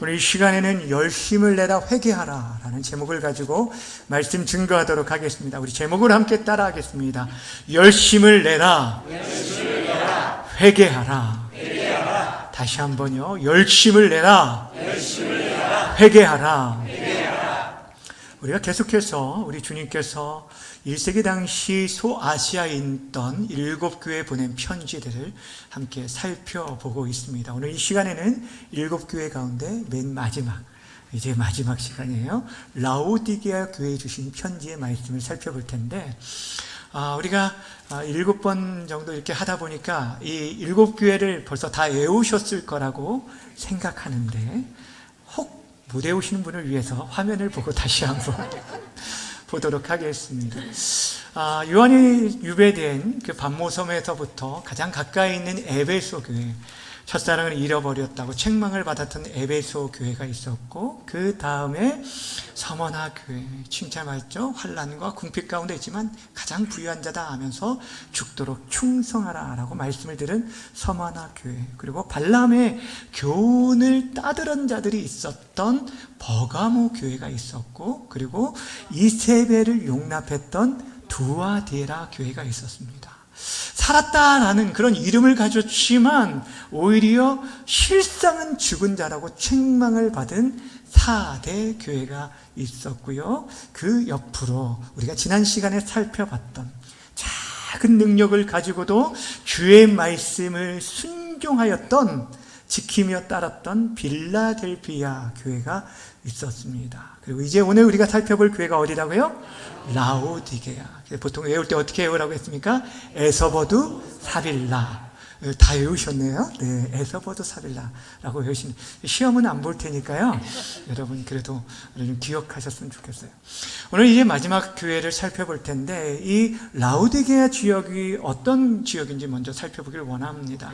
오늘 이 시간에는 열심을 내라 회개하라 라는 제목을 가지고 말씀 증거하도록 하겠습니다. 우리 제목을 함께 따라하겠습니다. 열심을 내라, 회개하라. 다시 한번요. 열심을 내라, 회개하라. 우리가 계속해서 우리 주님께서 1세기 당시 소아시아에 있던 7교회에 보낸 편지들을 함께 살펴보고 있습니다. 오늘 이 시간에는 7교회 가운데 맨 마지막, 이제 마지막 시간이에요. 라오디게아 교회에 주신 편지의 말씀을 살펴볼 텐데, 우리가 7번 정도 이렇게 하다 보니까 이 7교회를 벌써 다 외우셨을 거라고 생각하는데, 혹 못 외우시는 분을 위해서 화면을 보고 다시 한번 보도록 하겠습니다. 요한이 유배된 그 반모섬에서부터 가장 가까이 있는 에베소 교회, 첫사랑을 잃어버렸다고 책망을 받았던 에베소 교회가 있었고, 그 다음에 서머나 교회, 칭찬받죠. 환난과 궁핍 가운데 있지만 가장 부유한 자다 하면서 죽도록 충성하라 라고 말씀을 들은 서머나 교회, 그리고 발람의 교훈을 따들은 자들이 있었던 버가모 교회가 있었고, 그리고 이세벨을 용납했던 두아데라 교회가 있었습니다. 살았다라는 그런 이름을 가졌지만 오히려 실상은 죽은 자라고 책망을 받은 사대 교회가 있었고요. 그 옆으로 우리가 지난 시간에 살펴봤던 작은 능력을 가지고도 주의 말씀을 순종하였던, 지키며 따랐던 빌라델비아 교회가 있었습니다. 그리고 이제 오늘 우리가 살펴볼 교회가 어디라고요? 라오디게아. 보통 외울 때 어떻게 외우라고 했습니까? 에서버두 사빌라. 다 외우셨네요. 네, 에서버두 사빌라라고 외우시는. 시험은 안 볼 테니까요. 여러분 그래도 좀 기억하셨으면 좋겠어요. 오늘 이제 마지막 교회를 살펴볼 텐데, 이 라오디게아 지역이 어떤 지역인지 먼저 살펴보길 원합니다.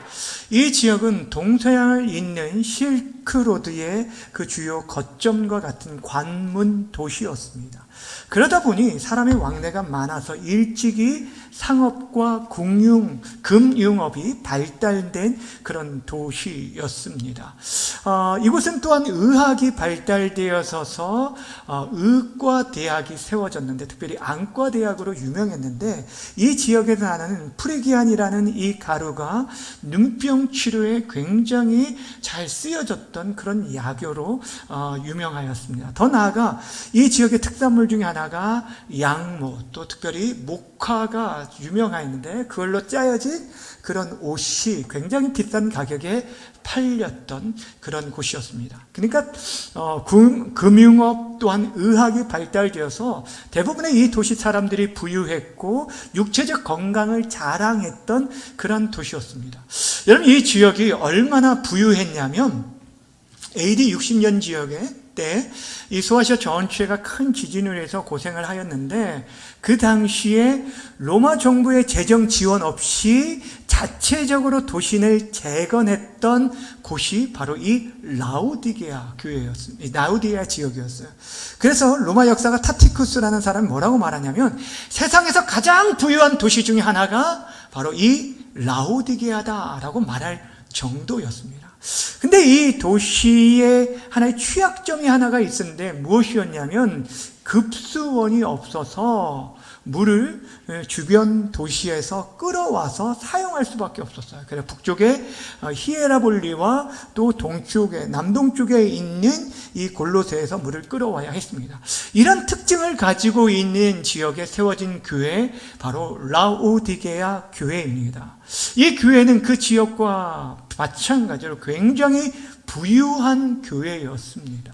이 지역은 동서양을 잇는 실크로드의 그 주요 거점과 같은 관문 도시였습니다. 그러다 보니 사람의 왕래가 많아서 일찍이 상업과 금융업이 발달된 그런 도시였습니다. 이곳은 또한 의학이 발달되어서 의과대학이 세워졌는데, 특별히 안과대학으로 유명했는데, 이 지역에서 나는 프리기안이라는 이 가루가 눈병 치료에 굉장히 잘 쓰여졌던 그런 약효로 유명하였습니다. 더 나아가 이 지역의 특산물 중에 하나가 양모, 또 특별히 목화가 유명했는데, 그걸로 짜여진 그런 옷이 굉장히 비싼 가격에 팔렸던 그런 곳이었습니다. 그러니까 금융업 또한 의학이 발달되어서 대부분의 이 도시 사람들이 부유했고 육체적 건강을 자랑했던 그런 도시였습니다. 여러분, 이 지역이 얼마나 부유했냐면 AD 60년 지역에 때 이 소아시아 전체가 큰 지진을 해서 고생을 하였는데, 그 당시에 로마 정부의 재정 지원 없이 자체적으로 도신을 재건했던 곳이 바로 이 라오디게아 교회였습니다. 라오디게아 지역이었어요. 그래서 로마 역사가 타티쿠스라는 사람이 뭐라고 말하냐면, 세상에서 가장 부유한 도시 중에 하나가 바로 이 라오디게아다라고 말할 정도였습니다. 근데 이 도시에 하나의 취약점이 하나가 있었는데, 무엇이었냐면 급수원이 없어서 물을 주변 도시에서 끌어와서 사용할 수밖에 없었어요. 그래서 북쪽에 히에라볼리와 또 동쪽에, 남동쪽에 있는 이 골로새에서 물을 끌어와야 했습니다. 이런 특징을 가지고 있는 지역에 세워진 교회, 바로 라오디게아 교회입니다. 이 교회는 그 지역과 마찬가지로 굉장히 부유한 교회였습니다.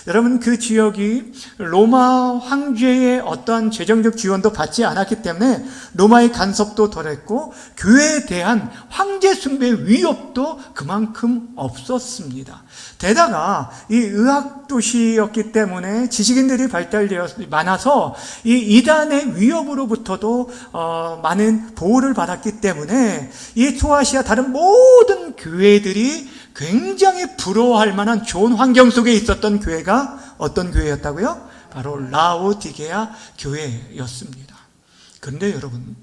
여러분, 그 지역이 로마 황제의 어떠한 재정적 지원도 받지 않았기 때문에 로마의 간섭도 덜했고, 교회에 대한 황제 숭배 위협도 그만큼 없었습니다. 게다가 이 의학 도시였기 때문에 지식인들이 발달되어 많아서 이 이단의 위협으로부터도 많은 보호를 받았기 때문에 이 소아시아 다른 모든 교회들이 굉장히 부러워할 만한 좋은 환경 속에 있었던 교회가 어떤 교회였다고요? 바로 라오디게아 교회였습니다. 그런데 여러분,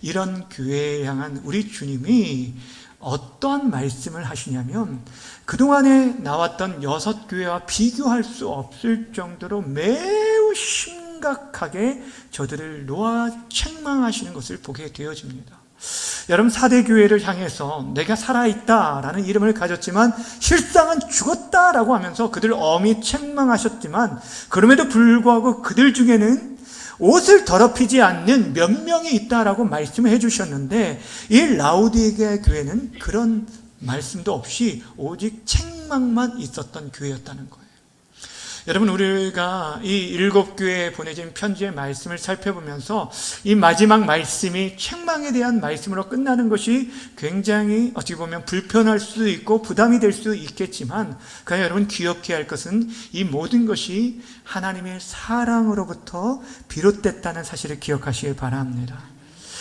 이런 교회에 향한 우리 주님이 어떠한 말씀을 하시냐면 그동안에 나왔던 6교회와 비교할 수 없을 정도로 매우 심각하게 저들을 놓아 책망하시는 것을 보게 되어집니다. 여러분, 4대 교회를 향해서 내가 살아있다라는 이름을 가졌지만 실상은 죽었다라고 하면서 그들을 엄히 책망하셨지만, 그럼에도 불구하고 그들 중에는 옷을 더럽히지 않는 몇 명이 있다라고 말씀을 해주셨는데, 이 라오디게아 교회는 그런 말씀도 없이 오직 책망만 있었던 교회였다는 거예요. 여러분, 우리가 이 7교회에 보내진 편지의 말씀을 살펴보면서 이 마지막 말씀이 책망에 대한 말씀으로 끝나는 것이 굉장히 어찌 보면 불편할 수도 있고 부담이 될 수도 있겠지만, 그러나 여러분 기억해야 할 것은 이 모든 것이 하나님의 사랑으로부터 비롯됐다는 사실을 기억하시길 바랍니다.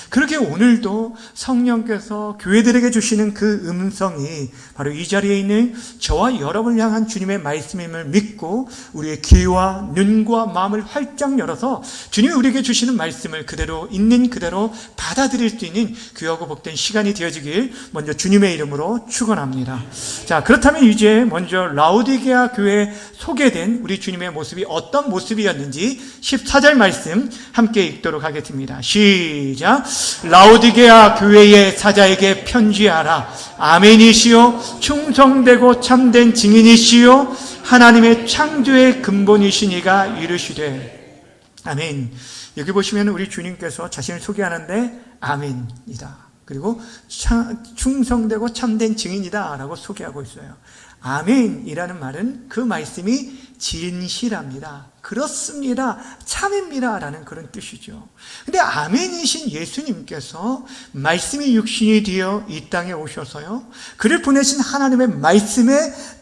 그렇게 오늘도 성령께서 교회들에게 주시는 그 음성이 바로 이 자리에 있는 저와 여러분을 향한 주님의 말씀임을 믿고 우리의 귀와 눈과 마음을 활짝 열어서 주님이 우리에게 주시는 말씀을 그대로 있는 그대로 받아들일 수 있는 귀하고 복된 시간이 되어지길 먼저 주님의 이름으로 축원합니다. 자, 그렇다면 이제 먼저 라오디게아 교회에 소개된 우리 주님의 모습이 어떤 모습이었는지 14절 말씀 함께 읽도록 하겠습니다. 시작. 라오디게아 교회의 사자에게 편지하라. 아멘이시요 충성되고 참된 증인이시요 하나님의 창조의 근본이신 이가 이르시되. 아멘. 여기 보시면 우리 주님께서 자신을 소개하는데 아멘이다, 그리고 충성되고 참된 증인이다 라고 소개하고 있어요. 아멘이라는 말은 그 말씀이 진실합니다, 그렇습니다, 참입니다 라는 그런 뜻이죠. 근데 아멘이신 예수님께서 말씀이 육신이 되어 이 땅에 오셔서요, 그를 보내신 하나님의 말씀에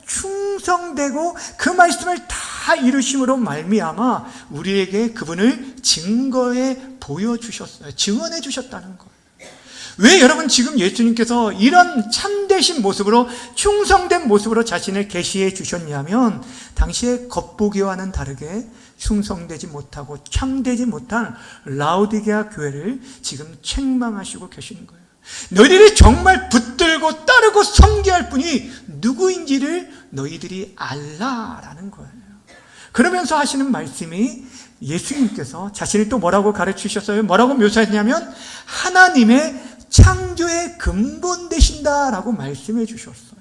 충성되고 그 말씀을 다 이루심으로 말미암아 우리에게 그분을 증거해 보여주셨어요. 증언해 주셨다는 거예요. 왜 여러분 지금 예수님께서 이런 참되신 모습으로, 충성된 모습으로 자신을 계시해 주셨냐면, 당시의 겉보기와는 다르게 충성되지 못하고 참되지 못한 라오디게아 교회를 지금 책망하시고 계시는 거예요. 너희들이 정말 붙들고 따르고 섬겨할 분이 누구인지를 너희들이 알라라는 거예요. 그러면서 하시는 말씀이, 예수님께서 자신을 또 뭐라고 가르치셨어요? 뭐라고 묘사했냐면 하나님의 창조의 근본 되신다라고 말씀해 주셨어요.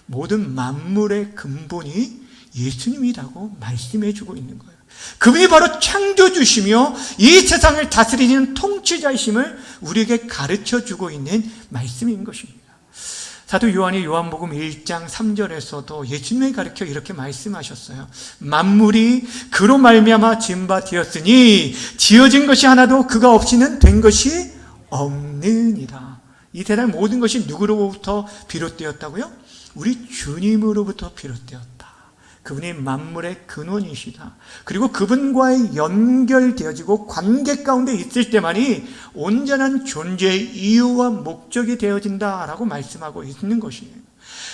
모든 만물의 근본이 예수님이라고 말씀해 주고 있는 거예요. 그분이 바로 창조주시며 이 세상을 다스리는 통치자이심을 우리에게 가르쳐 주고 있는 말씀인 것입니다. 사도 요한이 요한복음 1장 3절에서도 예수님을 가르쳐 이렇게 말씀하셨어요. 만물이 그로 말미암아 지은 바 되었으니 지어진 것이 하나도 그가 없이는 된 것이 없느니라. 이 세상 모든 것이 누구로부터 비롯되었다고요? 우리 주님으로부터 비롯되었다. 그분이 만물의 근원이시다. 그리고 그분과의 연결되어지고 관계 가운데 있을 때만이 온전한 존재의 이유와 목적이 되어진다라고 말씀하고 있는 것이에요.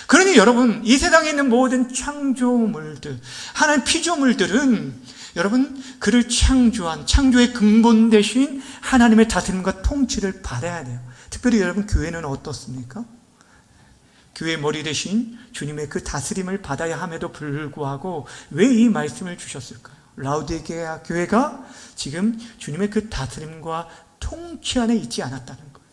그러니 여러분, 이 세상에 있는 모든 창조물들, 하나님 피조물들은 여러분 그를 창조한 창조의 근본 되신 하나님의 다스림과 통치를 받아야 돼요. 특별히 여러분 교회는 어떻습니까? 교회의 머리 대신 주님의 그 다스림을 받아야 함에도 불구하고 왜 이 말씀을 주셨을까요? 라오디게아 교회가 지금 주님의 그 다스림과 통치 안에 있지 않았다는 거예요.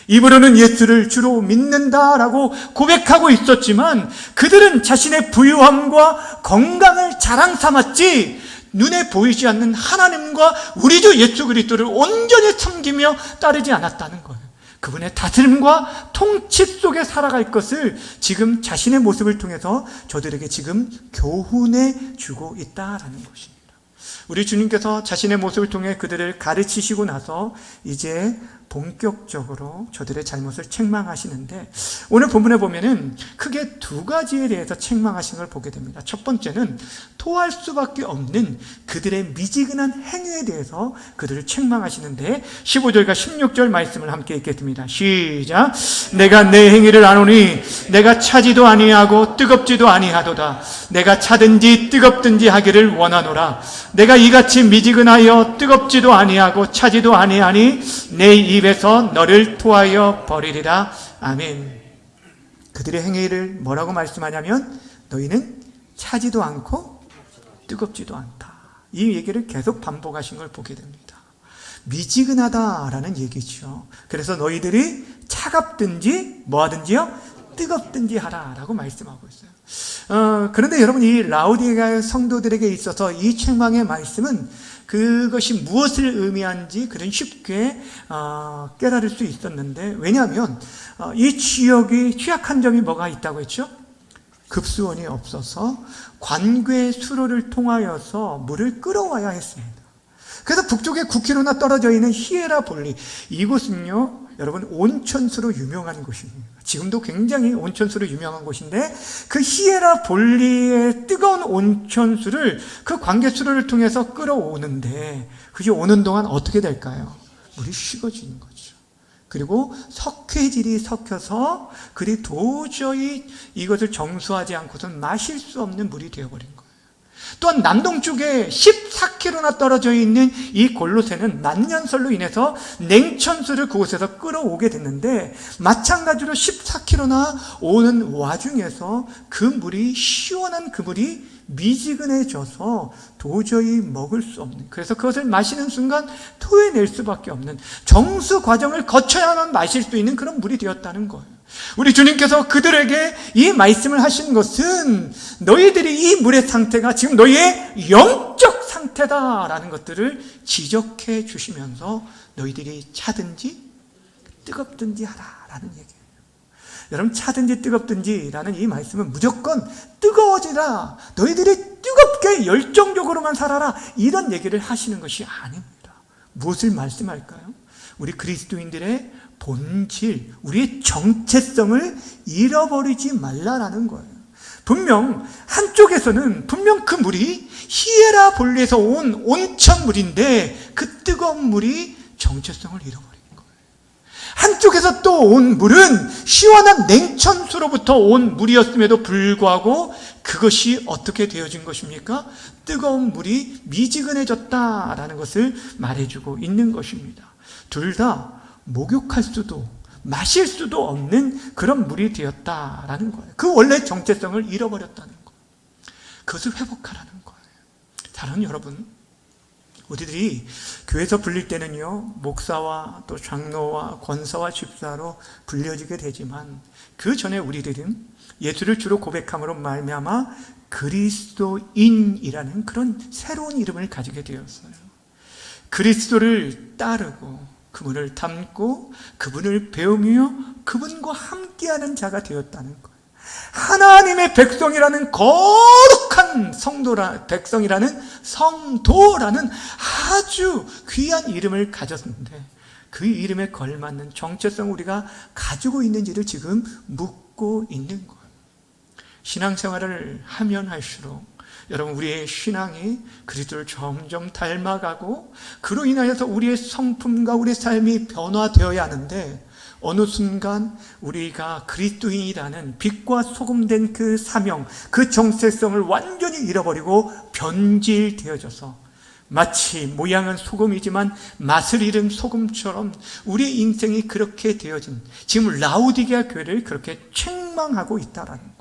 입으로는 예수를 주로 믿는다라고 고백하고 있었지만 그들은 자신의 부유함과 건강을 자랑 삼았지 눈에 보이지 않는 하나님과 우리 주 예수 그리스도를 온전히 섬기며 따르지 않았다는 거예요. 그분의 다스림과 통치 속에 살아갈 것을 지금 자신의 모습을 통해서 저들에게 지금 교훈해 주고 있다라는 것입니다. 우리 주님께서 자신의 모습을 통해 그들을 가르치시고 나서 이제 본격적으로 저들의 잘못을 책망하시는데, 오늘 본문에 보면은 크게 두 가지에 대해서 책망하신 걸 보게 됩니다. 첫 번째는 토할 수밖에 없는 그들의 미지근한 행위에 대해서 그들을 책망하시는데 15절과 16절 말씀을 함께 읽겠습니다. 시작. 내가 내 행위를 아노니 내가 차지도 아니하고 뜨겁지도 아니하도다. 내가 차든지 뜨겁든지 하기를 원하노라. 내가 이같이 미지근하여 뜨겁지도 아니하고 차지도 아니하니 내 입에서 너를 토하여 버리리라. 아멘. 그들의 행위를 뭐라고 말씀하냐면 너희는 차지도 않고 뜨겁지도 않다. 이 얘기를 계속 반복하신 걸 보게 됩니다. 미지근하다라는 얘기죠. 그래서 너희들이 차갑든지 뭐하든지요? 뜨겁든지 하라라고 말씀하고 있어요. 그런데 여러분, 이 라오디게아 성도들에게 있어서 이 책망의 말씀은 그것이 무엇을 의미하는지 그런 쉽게 깨달을 수 있었는데, 왜냐하면 이 지역이 취약한 점이 뭐가 있다고 했죠? 급수원이 없어서 관괴 수로를 통하여서 물을 끌어와야 했습니다. 그래서 북쪽에 9km나 떨어져 있는 히에라볼리, 이곳은요 여러분 온천수로 유명한 곳입니다. 지금도 굉장히 온천수로 유명한 곳인데, 그 히에라볼리의 뜨거운 온천수를 그 관계수로를 통해서 끌어오는데, 그게 오는 동안 어떻게 될까요? 물이 식어지는 거죠. 그리고 석회질이 섞여서 그리 도저히 이것을 정수하지 않고선 마실 수 없는 물이 되어버린 거예요. 또한 남동쪽에 14km나 떨어져 있는 이 골로새는 난년설로 인해서 냉천수를 그곳에서 끌어오게 됐는데, 마찬가지로 14km나 오는 와중에서 그 물이, 시원한 그 물이 미지근해져서 도저히 먹을 수 없는, 그래서 그것을 마시는 순간 토해낼 수밖에 없는 정수 과정을 거쳐야만 마실 수 있는 그런 물이 되었다는 거예요. 우리 주님께서 그들에게 이 말씀을 하신 것은 너희들이 이 물의 상태가 지금 너희의 영적 상태다라는 것들을 지적해 주시면서 너희들이 차든지 뜨겁든지 하라라는 얘기예요. 여러분, 차든지 뜨겁든지라는 이 말씀은 무조건 뜨거워지라, 너희들이 뜨겁게 열정적으로만 살아라, 이런 얘기를 하시는 것이 아닙니다. 무엇을 말씀할까요? 우리 그리스도인들의 본질, 우리의 정체성을 잃어버리지 말라라는 거예요. 분명 한쪽에서는 분명 그 물이 히에라볼리에서 온 온천물인데 그 뜨거운 물이 정체성을 잃어버린 거예요. 한쪽에서 또 온 물은 시원한 냉천수로부터 온 물이었음에도 불구하고 그것이 어떻게 되어진 것입니까? 뜨거운 물이 미지근해졌다라는 것을 말해주고 있는 것입니다. 둘 다 목욕할 수도 마실 수도 없는 그런 물이 되었다라는 거예요. 그 원래 정체성을 잃어버렸다는 거예요. 그것을 회복하라는 거예요. 사랑하는 여러분, 우리들이 교회에서 불릴 때는요, 목사와 또 장로와 권사와 집사로 불려지게 되지만, 그 전에 우리들은 예수를 주로 고백함으로 말미암아 그리스도인이라는 그런 새로운 이름을 가지게 되었어요. 그리스도를 따르고 그분을 닮고 그분을 배우며 그분과 함께하는 자가 되었다는 거예요. 하나님의 백성이라는 거룩한 백성이라는 성도라는 아주 귀한 이름을 가졌는데, 그 이름에 걸맞는 정체성 우리가 가지고 있는지를 지금 묻고 있는 거예요. 신앙생활을 하면 할수록 여러분, 우리의 신앙이 그리스도를 점점 닮아가고 그로 인하여서 우리의 성품과 우리의 삶이 변화되어야 하는데, 어느 순간 우리가 그리스도인이라는 빛과 소금된 그 사명, 그 정체성을 완전히 잃어버리고 변질되어져서 마치 모양은 소금이지만 맛을 잃은 소금처럼 우리 인생이 그렇게 되어진, 지금 라오디게아 교회를 그렇게 책망하고 있다라는 거예요.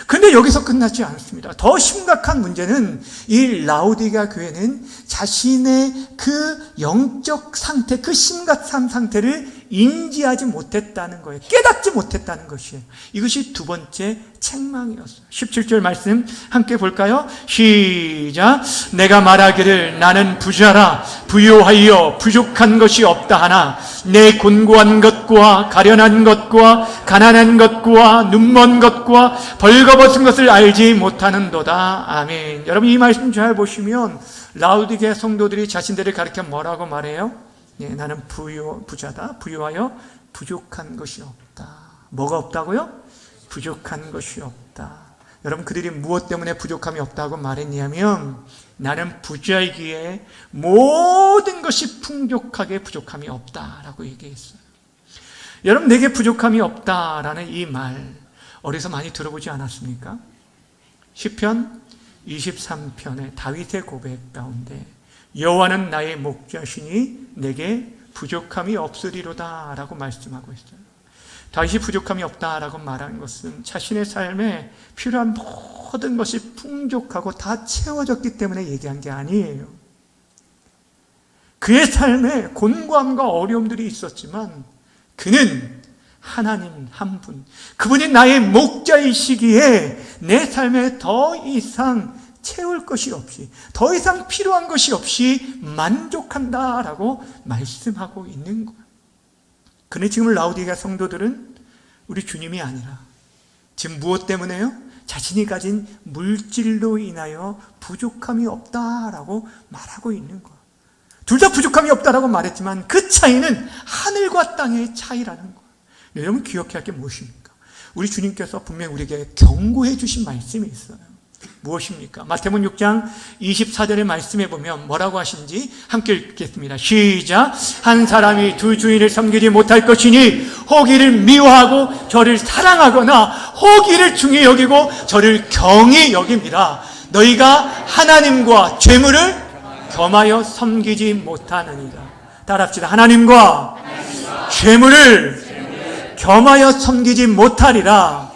근데 여기서 끝나지 않습니다. 더 심각한 문제는 이 라오디게아 교회는 자신의 그 영적 상태, 그 심각한 상태를 인지하지 못했다는 거예요. 깨닫지 못했다는 것이에요. 이것이 두 번째 책망이었어요. 17절 말씀 함께 볼까요? 시작. 내가 말하기를 나는 부자라 부요하여 부족한 것이 없다 하나 내 곤고한 것과 가련한 것과 가난한 것과 눈먼 것과 벌거벗은 것을 알지 못하는도다. 아멘. 여러분, 이 말씀 잘 보시면 라오디게아 성도들이 자신들을 가리켜 뭐라고 말해요? 예, 나는 부자다. 부유하여 부족한 것이 없다. 뭐가 없다고요? 부족한 것이 없다. 여러분, 그들이 무엇 때문에 부족함이 없다고 말했냐면, 나는 부자이기에 모든 것이 풍족하게 부족함이 없다라고 얘기했어요. 여러분, 내게 부족함이 없다라는 이 말 어디서 많이 들어보지 않았습니까? 시편 23편의 다윗의 고백 가운데 여호와는 나의 목자시니 내게 부족함이 없으리로다 라고 말씀하고 있어요. 다윗이 부족함이 없다라고 말하는 것은 자신의 삶에 필요한 모든 것이 풍족하고 다 채워졌기 때문에 얘기한 게 아니에요. 그의 삶에 곤고함과 어려움들이 있었지만 그는 하나님 한 분, 그분이 나의 목자이시기에 내 삶에 더 이상 채울 것이 없이, 더 이상 필요한 것이 없이 만족한다라고 말씀하고 있는 거예요. 그런데 지금 라우디게아 성도들은 우리 주님이 아니라 지금 무엇 때문에요? 자신이 가진 물질로 인하여 부족함이 없다라고 말하고 있는 거예요. 둘 다 부족함이 없다라고 말했지만 그 차이는 하늘과 땅의 차이라는 거예요. 여러분 기억해야 할 게 무엇입니까? 우리 주님께서 분명히 우리에게 경고해 주신 말씀이 있어요. 무엇입니까? 마태복음 6장 24절의 말씀에 보면 뭐라고 하신지 함께 읽겠습니다. 시작. 한 사람이 두 주인을 섬기지 못할 것이니 호기를 미워하고 저를 사랑하거나 호기를 중히 여기고 저를 경히 여김이라. 너희가 하나님과 재물을 겸하여 섬기지 못하느니라. 따라합시다. 하나님과 재물을 겸하여 섬기지 못하리라.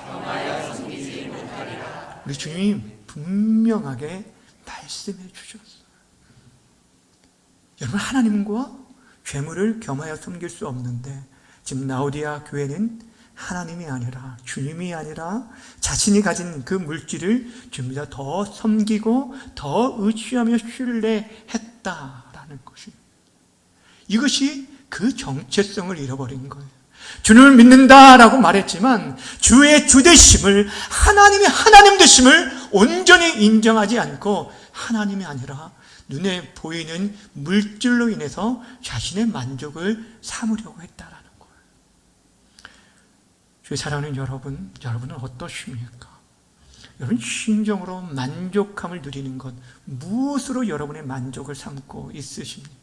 우리 주님 분명하게 말씀해 주셨어요. 여러분, 하나님과 재물을 겸하여 섬길 수 없는데 지금 라우디게아 교회는 하나님이 아니라, 주님이 아니라 자신이 가진 그 물질을 주님보다 더 섬기고 더 의지하며 신뢰했다라는 것입니다. 이것이 그 정체성을 잃어버린 거예요. 주님을 믿는다라고 말했지만 주의 주되심을, 하나님이 하나님 되심을 온전히 인정하지 않고 하나님이 아니라 눈에 보이는 물질로 인해서 자신의 만족을 삼으려고 했다라는 거예요. 주의 사랑하는 여러분, 여러분은 어떠십니까? 여러분 심정으로 만족함을 누리는 것, 무엇으로 여러분의 만족을 삼고 있으십니까?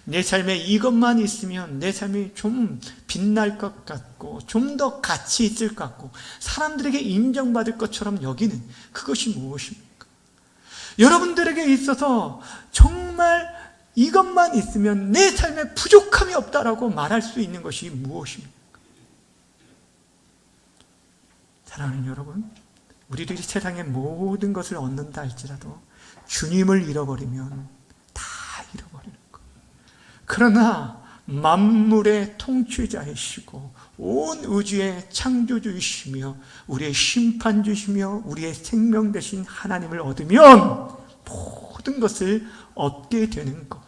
내 삶에 이것만 있으면 내 삶이 좀 빛날 것 같고 좀 더 가치 있을 것 같고 사람들에게 인정받을 것처럼 여기는 그것이 무엇입니까? 여러분들에게 있어서 정말 이것만 있으면 내 삶에 부족함이 없다라고 말할 수 있는 것이 무엇입니까? 사랑하는 여러분, 우리들이 세상의 모든 것을 얻는다 할지라도 주님을 잃어버리면 다 잃어버리는 거예요. 그러나 만물의 통치자이시고 온 우주의 창조주이시며 우리의 심판주이시며 우리의 생명 되신 하나님을 얻으면 모든 것을 얻게 되는 것.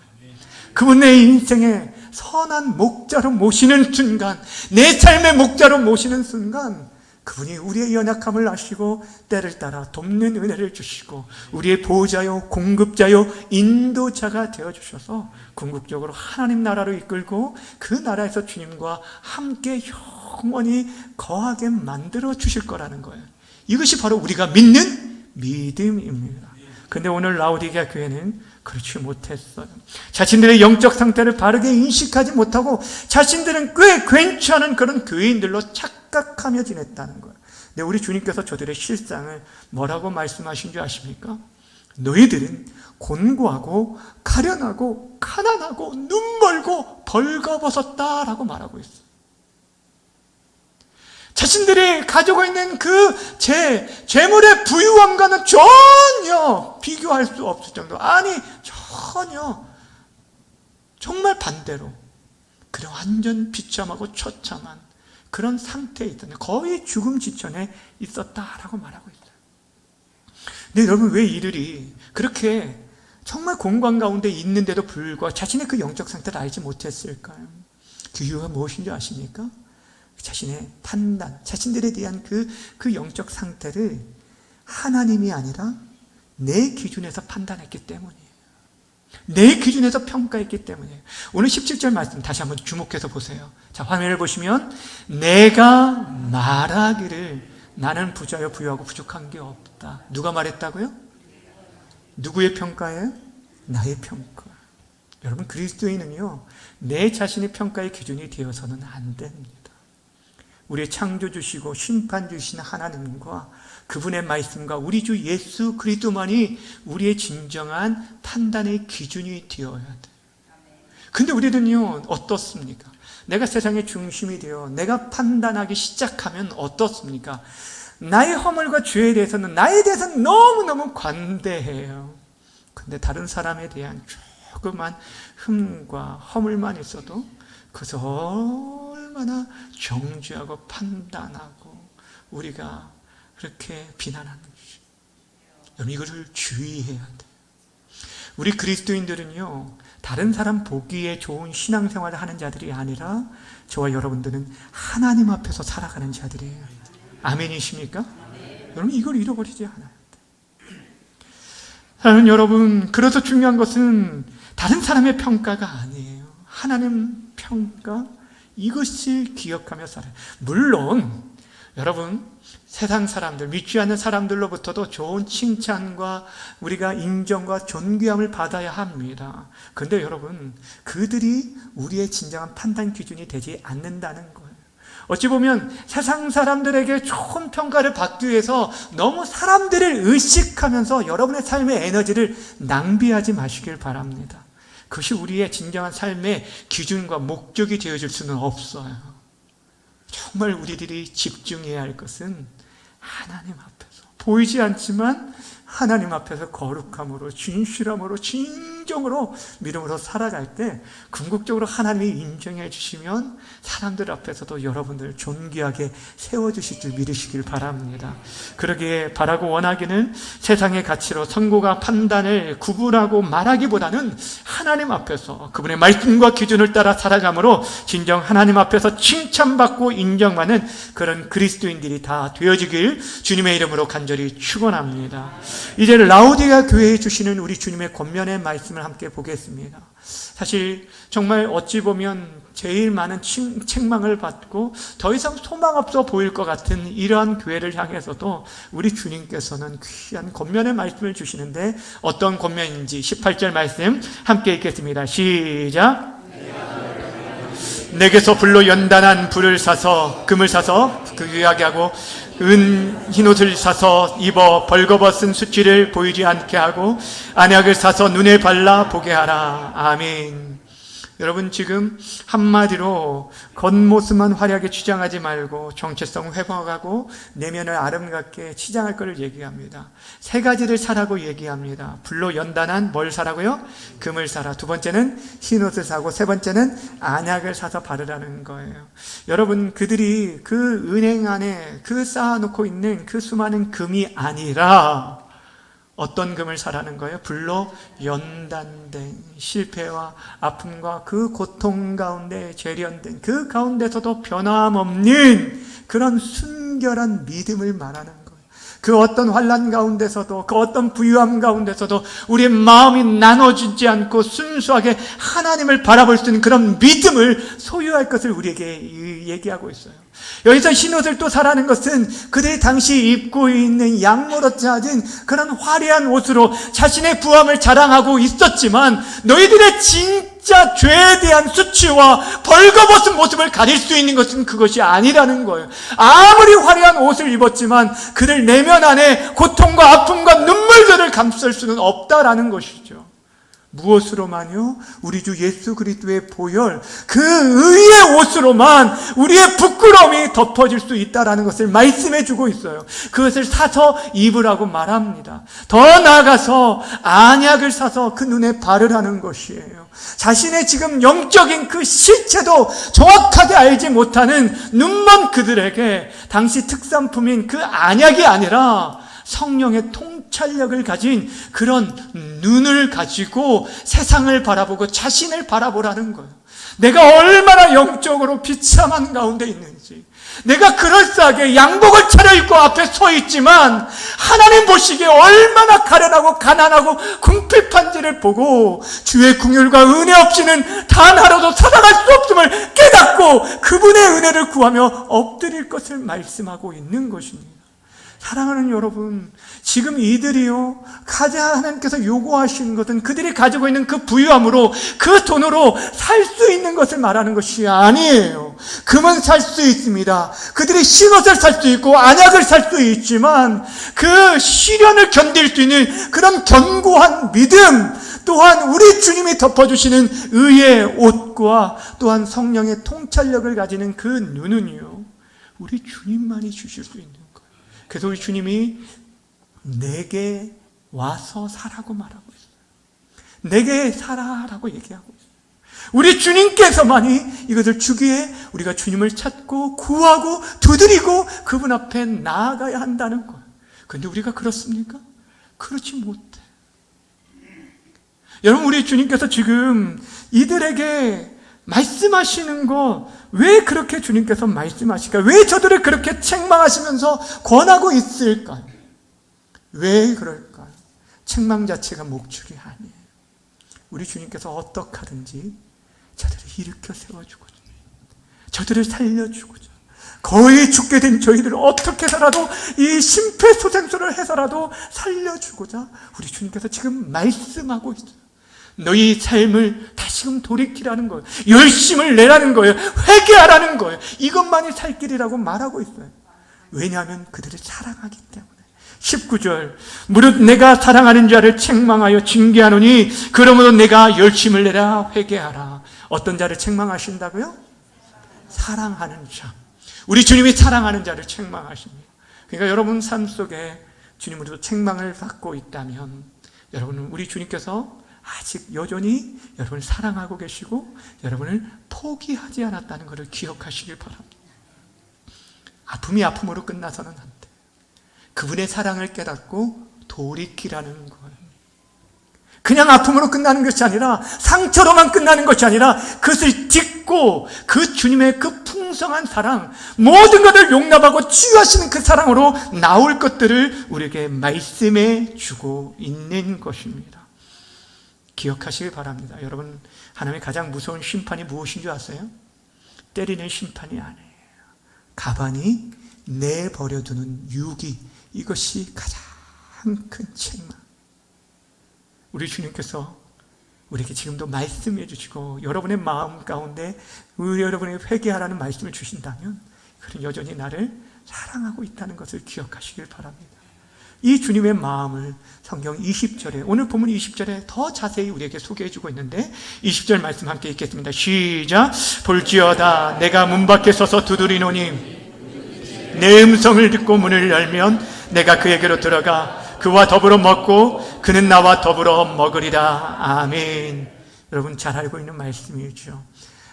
그분의 인생의 선한 목자로 모시는 순간, 내 삶의 목자로 모시는 순간 그분이 우리의 연약함을 아시고 때를 따라 돕는 은혜를 주시고 우리의 보호자요 공급자요 인도자가 되어주셔서 궁극적으로 하나님 나라로 이끌고 그 나라에서 주님과 함께 영원히 거하게 만들어 주실 거라는 거예요. 이것이 바로 우리가 믿는 믿음입니다. 근데 오늘 라우디게아 교회는 그렇지 못했어요. 자신들의 영적 상태를 바르게 인식하지 못하고 자신들은 꽤 괜찮은 그런 교인들로 착각하며 지냈다는 거예요. 근데 우리 주님께서 저들의 실상을 뭐라고 말씀하신 줄 아십니까? 너희들은 곤고하고 가련하고 가난하고 눈멀고 벌거벗었다라고 말하고 있어요. 자신들이 가지고 있는 그 재물의 부유함과는 전혀 비교할 수 없을 정도, 아니 전혀 정말 반대로 그런 완전 비참하고 처참한 그런 상태에 있었는데 거의 죽음 지천에 있었다라고 말하고 있어요. 근데 여러분, 왜 이들이 그렇게 정말 공간 가운데 있는데도 불구하고 자신의 그 영적 상태를 알지 못했을까요? 그 이유가 무엇인지 아십니까? 자신의 판단, 자신들에 대한 그 영적 상태를 하나님이 아니라 내 기준에서 판단했기 때문이에요. 내 기준에서 평가했기 때문이에요. 오늘 17절 말씀 다시 한번 주목해서 보세요. 자, 화면을 보시면 내가 말하기를 나는 부자여 부유하고 부족한 게 없다. 누가 말했다고요? 누구의 평가예요? 나의 평가. 여러분, 그리스도인은요 내 자신의 평가의 기준이 되어서는 안 됩니다. 우리의 창조주시고 심판주신 하나님과 그분의 말씀과 우리 주 예수 그리스도만이 우리의 진정한 판단의 기준이 되어야 돼요. 근데 우리는요 어떻습니까? 내가 세상의 중심이 되어 내가 판단하기 시작하면 어떻습니까? 나의 허물과 죄에 대해서는 나에 대해서는 너무너무 관대해요. 근데 다른 사람에 대한 조그만 흠과 허물만 있어도 그것을 얼마나 정죄하고 판단하고 우리가 그렇게 비난하는 것이. 여러분, 이것을 주의해야 돼요. 우리 그리스도인들은요, 다른 사람 보기에 좋은 신앙생활을 하는 자들이 아니라 저와 여러분들은 하나님 앞에서 살아가는 자들이에요. 아멘이십니까? 여러분, 이걸 잃어버리지 않아요. 사랑하는 여러분, 그래서 중요한 것은 다른 사람의 평가가 아니에요. 하나님 평가, 이것을 기억하며 살아요. 물론 여러분, 세상 사람들, 믿지 않는 사람들로부터도 좋은 칭찬과 우리가 인정과 존귀함을 받아야 합니다. 그런데 여러분, 그들이 우리의 진정한 판단 기준이 되지 않는다는 거예요. 어찌 보면 세상 사람들에게 좋은 평가를 받기 위해서 너무 사람들을 의식하면서 여러분의 삶의 에너지를 낭비하지 마시길 바랍니다. 그것이 우리의 진정한 삶의 기준과 목적이 되어줄 수는 없어요. 정말 우리들이 집중해야 할 것은 하나님 앞에서, 보이지 않지만 하나님 앞에서 거룩함으로, 진실함으로, 진정으로, 믿음으로 살아갈 때 궁극적으로 하나님이 인정해 주시면 사람들 앞에서도 여러분들 존귀하게 세워주실 줄 믿으시길 바랍니다. 그러기에 바라고 원하기는 세상의 가치로 선고가 판단을 구분하고 말하기보다는 하나님 앞에서 그분의 말씀과 기준을 따라 살아감으로 진정 하나님 앞에서 칭찬받고 인정받는 그런 그리스도인들이 다 되어지길 주님의 이름으로 간절히 축원합니다. 이제 라오디게아 교회에 주시는 우리 주님의 권면의 말씀을 함께 보겠습니다. 사실 정말 어찌 보면 제일 많은 책망을 받고 더 이상 소망 없어 보일 것 같은 이러한 교회를 향해서도 우리 주님께서는 귀한 권면의 말씀을 주시는데 어떤 권면인지 18절 말씀 함께 읽겠습니다. 시작. 내게서 불로 연단한 불을 사서 금을 사서 귀하게 하고 흰옷을 사서 입어 벌거벗은 수치를 보이지 않게 하고 안약을 사서 눈에 발라 보게 하라. 아멘. 여러분, 지금 한마디로 겉모습만 화려하게 치장하지 말고 정체성 회복하고 내면을 아름답게 치장할 것을 얘기합니다. 세 가지를 사라고 얘기합니다. 불로 연단한 뭘 사라고요? 금을 사라. 두 번째는 흰옷을 사고 세 번째는 안약을 사서 바르라는 거예요. 여러분, 그들이 그 은행 안에 그 쌓아놓고 있는 그 수많은 금이 아니라 어떤 금을 사라는 거예요? 불로 연단된 실패와 아픔과 그 고통 가운데 재련된 그 가운데서도 변함없는 그런 순결한 믿음을 말하는 거예요. 그 어떤 환난 가운데서도, 그 어떤 부유함 가운데서도 우리의 마음이 나눠지지 않고 순수하게 하나님을 바라볼 수 있는 그런 믿음을 소유할 것을 우리에게 얘기하고 있어요. 여기서 흰옷을 또 사라는 것은 그들이 당시 입고 있는 양모로 짜진 그런 화려한 옷으로 자신의 부함을 자랑하고 있었지만 너희들의 진짜 죄에 대한 수치와 벌거벗은 모습을 가릴 수 있는 것은 그것이 아니라는 거예요. 아무리 화려한 옷을 입었지만 그들 내면 안에 고통과 아픔과 눈물들을 감쌀 수는 없다라는 것이죠. 무엇으로만요? 우리 주 예수 그리스도의 보혈, 그 의의 옷으로만 우리의 부끄러움이 덮어질 수 있다는 것을 말씀해 주고 있어요. 그것을 사서 입으라고 말합니다. 더 나아가서 안약을 사서 그 눈에 바르라는 것이에요. 자신의 지금 영적인 그 실체도 정확하게 알지 못하는 눈먼 그들에게 당시 특산품인 그 안약이 아니라 성령의 통찰력을 가진 그런 눈을 가지고 세상을 바라보고 자신을 바라보라는 거예요. 내가 얼마나 영적으로 비참한 가운데 있는지, 내가 그럴싸하게 양복을 차려입고 앞에 서 있지만 하나님 보시기에 얼마나 가련하고 가난하고 궁핍한지를 보고 주의 긍휼과 은혜 없이는 단 하루도 살아갈 수 없음을 깨닫고 그분의 은혜를 구하며 엎드릴 것을 말씀하고 있는 것입니다. 사랑하는 여러분, 지금 이들이요, 가장 하나님께서 요구하시는 것은 그들이 가지고 있는 그 부유함으로, 그 돈으로 살 수 있는 것을 말하는 것이 아니에요. 금은 살 수 있습니다. 그들이 흰옷을 살 수 있고 안약을 살 수 있지만 그 시련을 견딜 수 있는 그런 견고한 믿음, 또한 우리 주님이 덮어주시는 의의 옷과 또한 성령의 통찰력을 가지는 그 눈은요, 우리 주님만이 주실 수 있는 거예요. 그래서 우리 주님이 내게 와서 사라고 말하고 있어요. 내게 사라라고 얘기하고 있어요. 우리 주님께서만이 이것을 주기에 우리가 주님을 찾고 구하고 두드리고 그분 앞에 나아가야 한다는 거예요. 그런데 우리가 그렇습니까? 그렇지 못해. 여러분, 우리 주님께서 지금 이들에게 말씀하시는 거, 왜 그렇게 주님께서 말씀하실까요? 왜 저들을 그렇게 책망하시면서 권하고 있을까요? 왜 그럴까요? 책망 자체가 목적이 아니에요. 우리 주님께서 어떻게 하든지 저들을 일으켜 세워주고자, 저들을 살려주고자, 거의 죽게 된 저희들을 어떻게 해서라도 이 심폐소생술을 해서라도 살려주고자 우리 주님께서 지금 말씀하고 있어요. 너희 삶을 다시금 돌이키라는 거예요. 열심을 내라는 거예요. 회개하라는 거예요. 이것만이 살 길이라고 말하고 있어요. 왜냐하면 그들을 사랑하기 때문에. 19절, 무릇 내가 사랑하는 자를 책망하여 징계하노니 그러므로 내가 열심을 내라 회개하라. 어떤 자를 책망하신다고요? 사랑하는 자. 우리 주님이 사랑하는 자를 책망하십니다. 그러니까 여러분 삶 속에 주님으로부터 책망을 받고 있다면 여러분은 우리 주님께서 아직 여전히 여러분을 사랑하고 계시고 여러분을 포기하지 않았다는 것을 기억하시길 바랍니다. 아픔이 아픔으로 끝나서는 안 돼. 그분의 사랑을 깨닫고 돌이키라는 거예요. 그냥 아픔으로 끝나는 것이 아니라, 상처로만 끝나는 것이 아니라 그것을 딛고 그 주님의 그 풍성한 사랑, 모든 것을 용납하고 치유하시는 그 사랑으로 나올 것들을 우리에게 말씀해 주고 있는 것입니다. 기억하시길 바랍니다. 여러분, 하나님의 가장 무서운 심판이 무엇인 줄 아세요? 때리는 심판이 아니에요. 가만히 내버려두는 유기, 이것이 가장 큰 책망. 우리 주님께서 우리에게 지금도 말씀해 주시고 여러분의 마음 가운데 여러분에게 회개하라는 말씀을 주신다면 그는 여전히 나를 사랑하고 있다는 것을 기억하시길 바랍니다. 이 주님의 마음을 성경 20절에, 오늘 본문 20절에 더 자세히 우리에게 소개해 주고 있는데 20절 말씀 함께 읽겠습니다. 시작. 볼지어다 내가 문 밖에 서서 두드리노니 내 음성을 듣고 문을 열면 내가 그에게로 들어가 그와 더불어 먹고 그는 나와 더불어 먹으리라. 아멘. 여러분 잘 알고 있는 말씀이죠.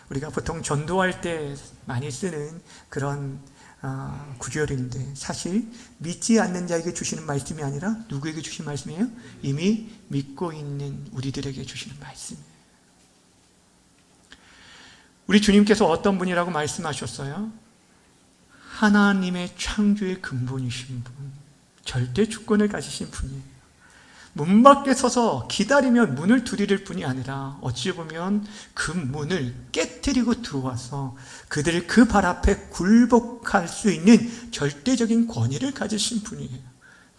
우리가 보통 전도할 때 많이 쓰는 그런 구절인데 사실 믿지 않는 자에게 주시는 말씀이 아니라 누구에게 주신 말씀이에요? 이미 믿고 있는 우리들에게 주시는 말씀이에요. 우리 주님께서 어떤 분이라고 말씀하셨어요? 하나님의 창조의 근본이신 분, 절대 주권을 가지신 분이에요. 문 밖에 서서 기다리면 문을 두드릴 뿐이 아니라 어찌 보면 그 문을 깨트리고 들어와서 그들을 그 발 앞에 굴복할 수 있는 절대적인 권위를 가지신 분이에요.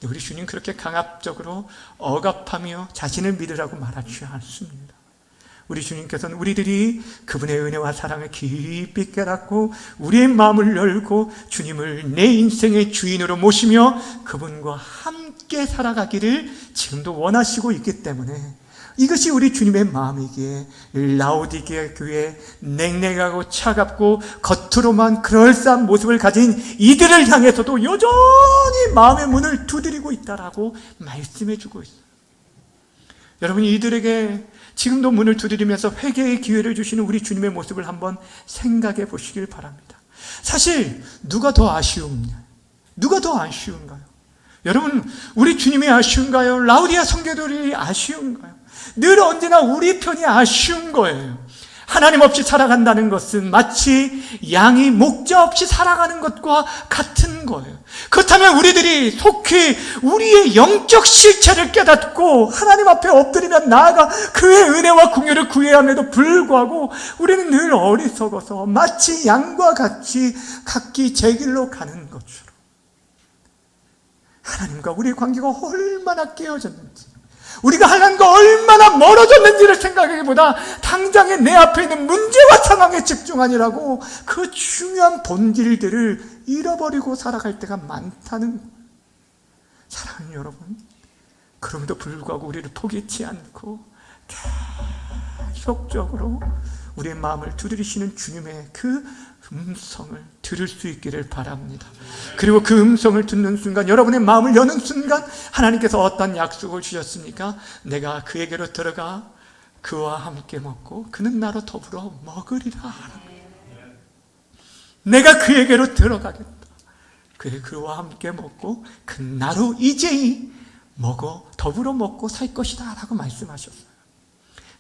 우리 주님 그렇게 강압적으로 억압하며 자신을 믿으라고 말하지 않습니다. 우리 주님께서는 우리들이 그분의 은혜와 사랑을 깊이 깨닫고 우리의 마음을 열고 주님을 내 인생의 주인으로 모시며 그분과 함께 살아가기를 지금도 원하시고 있기 때문에 이것이 우리 주님의 마음이기에 라오디게아 교회 냉랭하고 차갑고 겉으로만 그럴싸한 모습을 가진 이들을 향해서도 여전히 마음의 문을 두드리고 있다라고 말씀해 주고 있어요. 여러분이 이들에게 지금도 문을 두드리면서 회개의 기회를 주시는 우리 주님의 모습을 한번 생각해 보시길 바랍니다. 사실 누가 더 아쉬운가요? 누가 더 아쉬운가요? 여러분, 우리 주님이 아쉬운가요? 라우디아 성도들이 아쉬운가요? 늘 언제나 우리 편이 아쉬운 거예요. 하나님 없이 살아간다는 것은 마치 양이 목자 없이 살아가는 것과 같은 거예요. 그렇다면 우리들이 속히 우리의 영적 실체를 깨닫고 하나님 앞에 엎드리며 나아가 그의 은혜와 긍휼을 구해야 함에도 불구하고 우리는 늘 어리석어서 마치 양과 같이 각기 제 길로 가는 것처럼 하나님과 우리의 관계가 얼마나 깨어졌는지, 우리가 하나님과 얼마나 멀어졌는지를 생각하기보다 당장에 내 앞에 있는 문제와 상황에 집중하니라고 그 중요한 본질들을 잃어버리고 살아갈 때가 많다는 거예요. 사랑하는 여러분, 그럼에도 불구하고 우리를 포기치 않고 계속적으로 우리의 마음을 두드리시는 주님의 그 음성을 들을 수 있기를 바랍니다. 그리고 그 음성을 듣는 순간, 여러분의 마음을 여는 순간 하나님께서 어떤 약속을 주셨습니까? 내가 그에게로 들어가 그와 함께 먹고 그는 나로 더불어 먹으리라. 내가 그에게로 들어가겠다. 그와 함께 먹고 그 나로 이제이 먹어 더불어 먹고 살 것이다 라고 말씀하셨어요.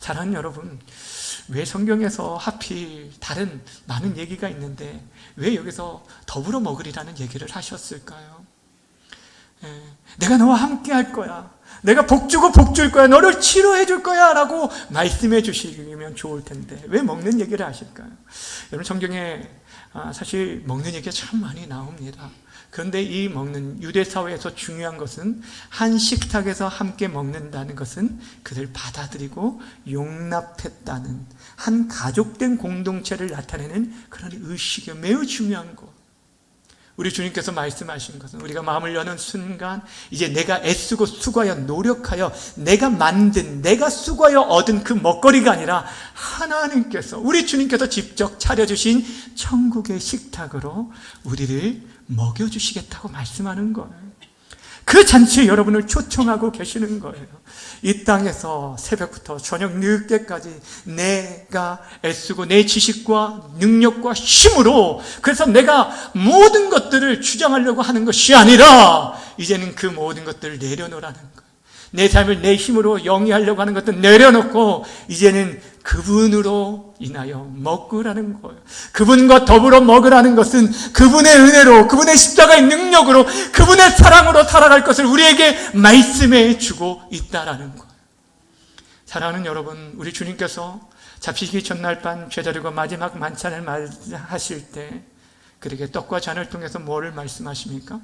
사랑하는 여러분, 왜 성경에서 하필 다른 많은 얘기가 있는데 왜 여기서 더불어 먹으리라는 얘기를 하셨을까요? 내가 너와 함께 할 거야, 내가 복 주고 복 줄 거야, 너를 치료해 줄 거야 라고 말씀해 주시면 좋을 텐데 왜 먹는 얘기를 하실까요? 여러분, 성경에 사실 먹는 얘기가 참 많이 나옵니다. 그런데 이 먹는, 유대 사회에서 중요한 것은 한 식탁에서 함께 먹는다는 것은 그들 받아들이고 용납했다는 한 가족된 공동체를 나타내는 그런 의식이 매우 중요한 것. 우리 주님께서 말씀하신 것은 우리가 마음을 여는 순간 이제 내가 애쓰고 수고하여 노력하여 내가 만든, 내가 수고하여 얻은 그 먹거리가 아니라 하나님께서, 우리 주님께서 직접 차려주신 천국의 식탁으로 우리를 먹여주시겠다고 말씀하는 거예요. 그 잔치에 여러분을 초청하고 계시는 거예요. 이 땅에서 새벽부터 저녁 늦게까지 내가 애쓰고 내 지식과 능력과 힘으로, 그래서 내가 모든 것들을 주장하려고 하는 것이 아니라 이제는 그 모든 것들을 내려놓으라는 거예요. 내 삶을 내 힘으로 영위하려고 하는 것들 내려놓고 이제는 그분으로 인하여 먹으라는 거예요. 그분과 더불어 먹으라는 것은 그분의 은혜로, 그분의 십자가의 능력으로, 그분의 사랑으로 살아갈 것을 우리에게 말씀해 주고 있다라는 거예요. 사랑하는 여러분, 우리 주님께서 잡히기 전날 밤 제자들과 마지막 만찬을 맞이하실 때 그에게 떡과 잔을 통해서 뭐를 말씀하십니까?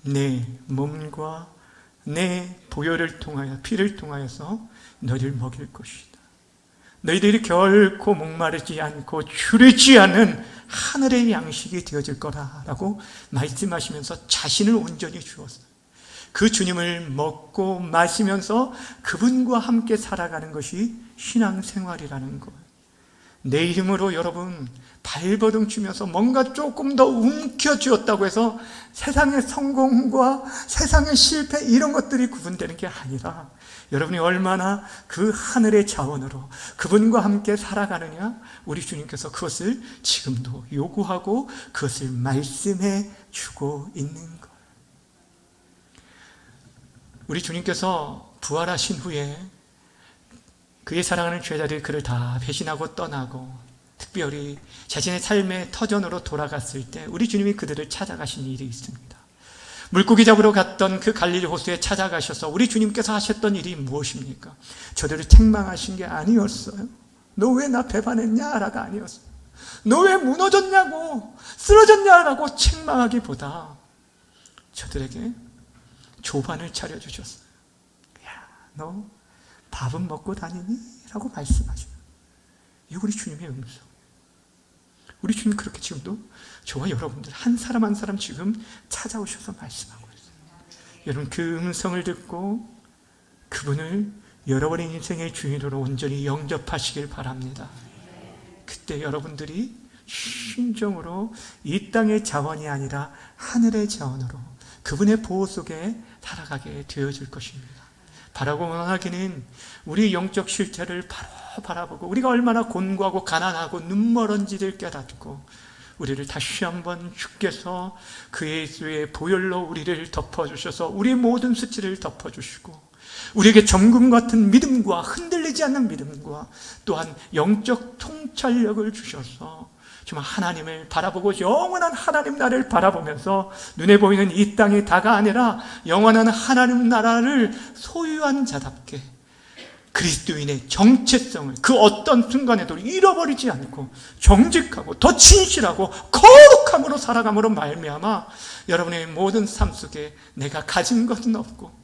내 몸과 내 보혈을 통하여, 피를 통하여서 너희를 먹일 것이다. 너희들이 결코 목마르지 않고 주르지 않은 하늘의 양식이 되어질 거라라고 말씀하시면서 자신을 온전히 주었어요. 그 주님을 먹고 마시면서 그분과 함께 살아가는 것이 신앙생활이라는 거예요. 내 힘으로 여러분 발버둥 치면서 뭔가 조금 더 움켜쥐었다고 해서 세상의 성공과 세상의 실패 이런 것들이 구분되는 게 아니라 여러분이 얼마나 그 하늘의 자원으로 그분과 함께 살아가느냐, 우리 주님께서 그것을 지금도 요구하고 그것을 말씀해 주고 있는 거예요. 우리 주님께서 부활하신 후에 그의 사랑하는 제자들이 그를 다 배신하고 떠나고 특별히 자신의 삶의 터전으로 돌아갔을 때 우리 주님이 그들을 찾아가신 일이 있습니다. 물고기 잡으러 갔던 그 갈릴리 호수에 찾아가셔서 우리 주님께서 하셨던 일이 무엇입니까? 저들을 책망하신 게 아니었어요. 너 왜 나 배반했냐라가 아니었어요. 너 왜 무너졌냐고, 쓰러졌냐라고 책망하기보다 저들에게 조반을 차려주셨어요. 야, 너 밥은 먹고 다니니? 라고 말씀하셔요. 이게 우리 주님의 음성. 우리 주님 그렇게 지금도 저와 여러분들 한 사람 한 사람 지금 찾아오셔서 말씀하고 있어요. 여러분 그 음성을 듣고 그분을 여러분의 인생의 주인으로 온전히 영접하시길 바랍니다. 그때 여러분들이 신정으로 이 땅의 자원이 아니라 하늘의 자원으로 그분의 보호 속에 살아가게 되어질 것입니다. 바라고 원하기는 우리 영적 실체를 바로 바라보고 우리가 얼마나 곤고하고 가난하고 눈멀은지를 깨닫고 우리를 다시 한번 주께서 그 예수의 보혈로 우리를 덮어주셔서 우리의 모든 수치를 덮어주시고 우리에게 정금 같은 믿음과 흔들리지 않는 믿음과 또한 영적 통찰력을 주셔서 정말 하나님을 바라보고 영원한 하나님 나라를 바라보면서 눈에 보이는 이 땅의 다가 아니라 영원한 하나님 나라를 소유한 자답게 그리스도인의 정체성을 그 어떤 순간에도 잃어버리지 않고 정직하고 더 진실하고 거룩함으로 살아감으로 말미암아 여러분의 모든 삶 속에 내가 가진 것은 없고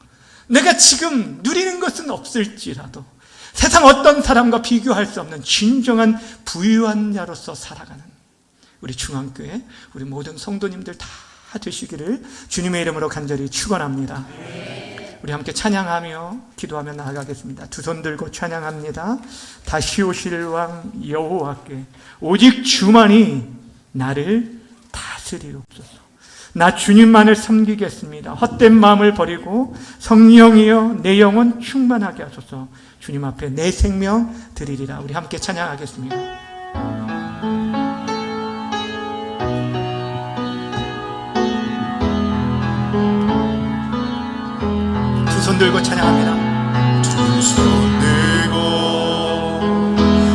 내가 지금 누리는 것은 없을지라도 세상 어떤 사람과 비교할 수 없는 진정한 부유한 자로서 살아가는 우리 중앙교회 우리 모든 성도님들 다 되시기를 주님의 이름으로 간절히 축원합니다. 우리 함께 찬양하며 기도하며 나아가겠습니다. 두 손 들고 찬양합니다. 다시 오실 왕 여호와께 오직 주만이 나를 다스리옵소서. 나 주님만을 섬기겠습니다. 헛된 마음을 버리고 성령이여 내 영혼 충만하게 하소서. 주님 앞에 내 생명 드리리라. 우리 함께 찬양하겠습니다. 두 손 들고 찬양합니다. 두 손 들고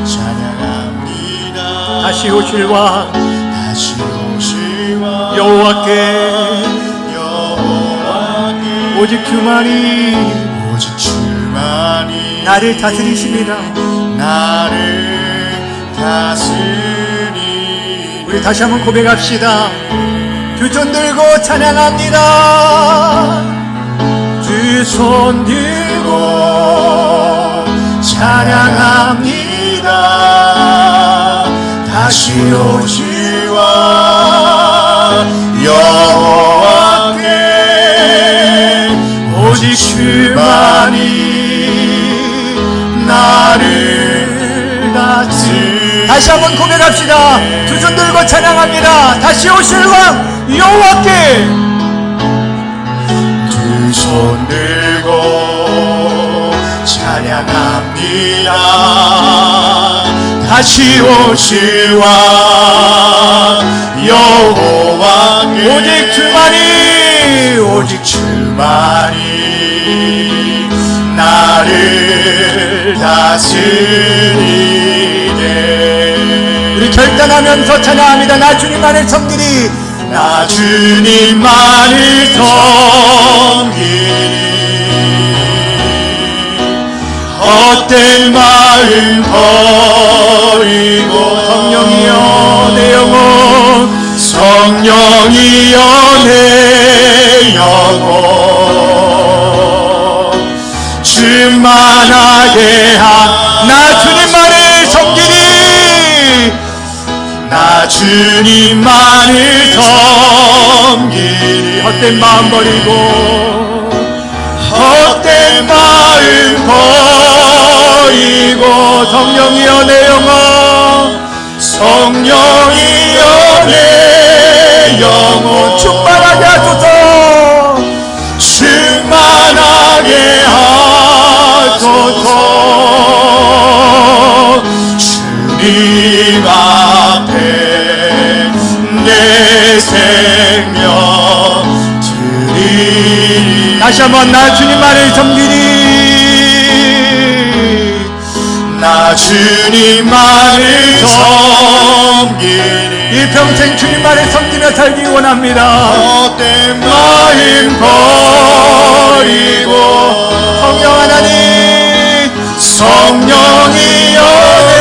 찬양합니다. 다시 오실 왕 다시 오실 왕 여호와께 오직 주만이 나를 다스리십니다. 나를 다스리니. 우리 다시 한번 고백합시다. 두 손 들고 찬양합니다. 두 손 들고 찬양합니다. 다시 오실 왕 여호와께 오직 주만이 나를 다스리. 다시 한번 고백합시다. 두 손 들고 찬양합니다. 다시 오실 왕 여호와께 두 손 들고 찬양합니다. 다시 오실 왕 여호와께 오직 주만이 나를 다스리네. 우리 결단하면서 찬양합니다. 나 주님만을 섬기리. 나 주님만을 섬기리. 헛된 마음 버리고 성령이여 내 영혼 성령이여 내 영혼 충만하게 나 주님만을 섬기리. 나 주님만을 섬기리. 헛된 마음 버리고 헛된 마음 버리고 성령이여 내 영혼 성령이여 내 영혼 충만하게 하소서. 충만하게 하소서. 주님 앞에 내 생명 드리리. 다시 한번 나 주님만을 섬기리. 나 주님만을 섬기리. 일평생 주님만을 섬기며 살기 원합니다. 헛된 마음 버리고 성령 하나님 성령이여 내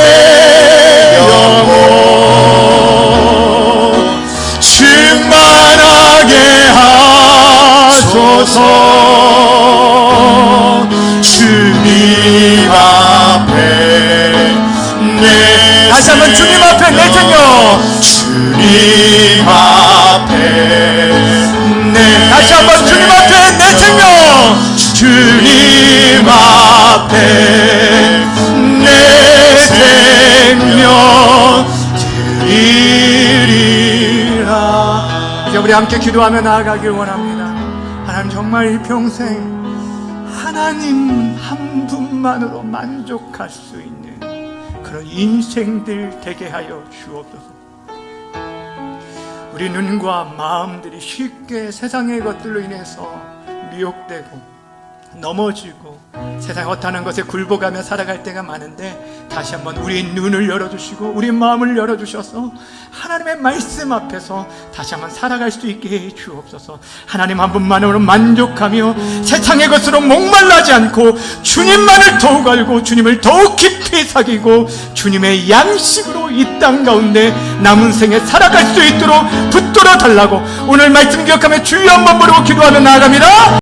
영혼 충만하게 하소서. 주님 앞에 내 다시 한번 주님 앞에 내 생명. 주님 앞에 내 다시 한번 주님 앞에 내 생명. 주님 앞에 내 생명 드리리라. 이제 우리 함께 기도하며 나아가길 원합니다. 하나님 정말 이 평생 하나님 한 분만으로 만족할 수 있는 그런 인생들 되게 하여 주옵소서. 우리 눈과 마음들이 쉽게 세상의 것들로 인해서 미혹되고 넘어지고 세상 헛하는 것에 굴복하며 살아갈 때가 많은데, 다시 한번 우리 눈을 열어주시고 우리 마음을 열어주셔서 하나님의 말씀 앞에서 다시 한번 살아갈 수 있게 해 주옵소서. 하나님 한 분만으로 만족하며 세상의 것으로 목말라지 않고 주님만을 더욱 알고 주님을 더욱 깊이 사귀고 주님의 양식으로 이 땅 가운데 남은 생에 살아갈 수 있도록 붙들어 달라고 오늘 말씀 기억하며 주여 한번 부르고 기도하며 나아갑니다.